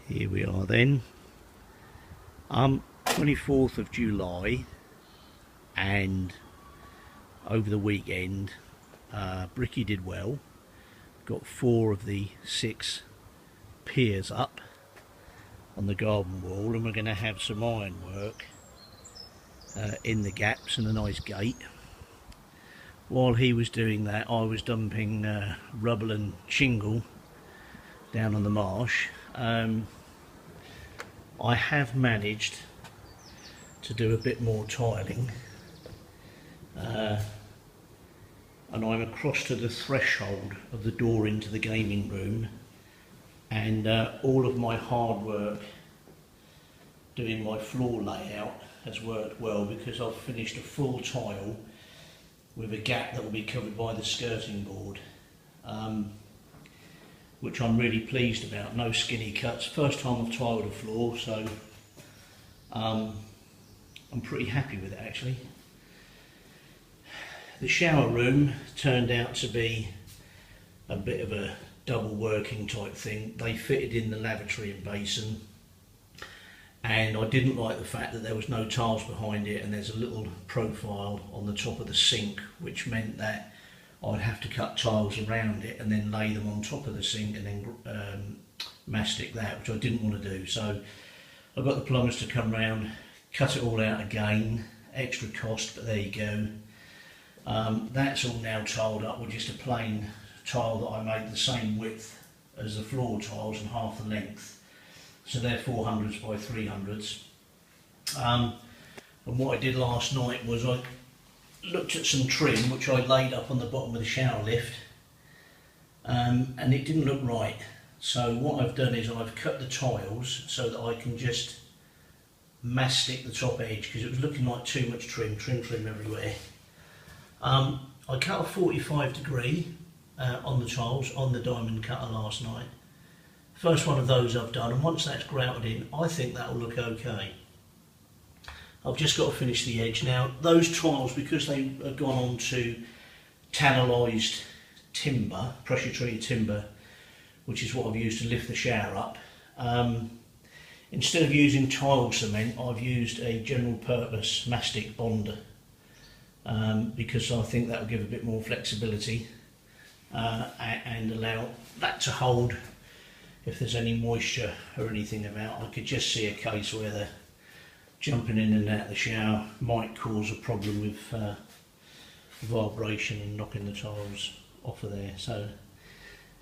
Here we are then. 24th of July, and over the weekend Bricky did well, got 4 of the 6 piers up on the garden wall, and we're going to have some ironwork in the gaps and a nice gate. While he was doing that, I was dumping rubble and shingle down on the marsh. I have managed to do a bit more tiling, and I'm across to the threshold of the door into the gaming room, and all of my hard work doing my floor layout has worked well, because I've finished a full tile with a gap that will be covered by the skirting board, which I'm really pleased about. No skinny cuts, first time I've tiled a floor, so I'm pretty happy with it actually. The shower room turned out to be a bit of a double working type thing. They fitted in the lavatory and basin, and I didn't like the fact that there was no tiles behind it, and there's a little profile on the top of the sink, which meant that I'd have to cut tiles around it and then lay them on top of the sink and then mastic that, which I didn't want to do. So I got the plumbers to come round, cut it all out again, extra cost, but there you go. That's all now tiled up with just a plain tile that I made the same width as the floor tiles and half the length. So they're 400s by 300s. And what I did last night was I looked at some trim which I laid up on the bottom of the shower lift, and it didn't look right. So what I've done is I've cut the tiles so that I can just mastic the top edge, because it was looking like too much trim everywhere. I cut a 45 degree on the tiles on the diamond cutter last night. First one of those I've done, and once that's grouted in, I think that'll look okay. I've just got to finish the edge. Now those tiles, because they have gone on to tannelised timber, pressure treated timber, which is what I've used to lift the shower up, instead of using tile cement, I've used a general purpose mastic bonder, because I think that will give a bit more flexibility and allow that to hold if there's any moisture or anything about. I could just see a case where the jumping in and out of the shower might cause a problem with vibration and knocking the tiles off of there. So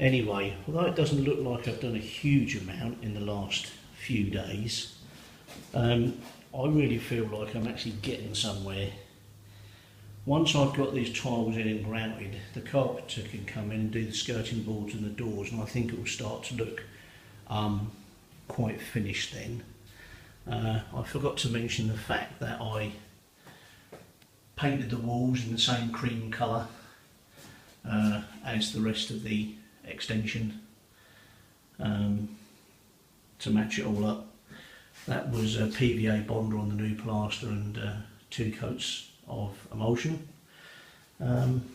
anyway, although it doesn't look like I've done a huge amount in the last few days, I really feel like I'm actually getting somewhere. Once I've got these tiles in and grouted, the carpenter can come in and do the skirting boards and the doors, and I think it will start to look quite finished then. I forgot to mention the fact that I painted the walls in the same cream colour as the rest of the extension, to match it all up. That was a PVA bonder on the new plaster and 2 coats of emulsion. And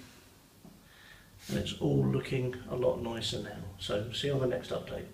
it's all looking a lot nicer now. So see you on the next update.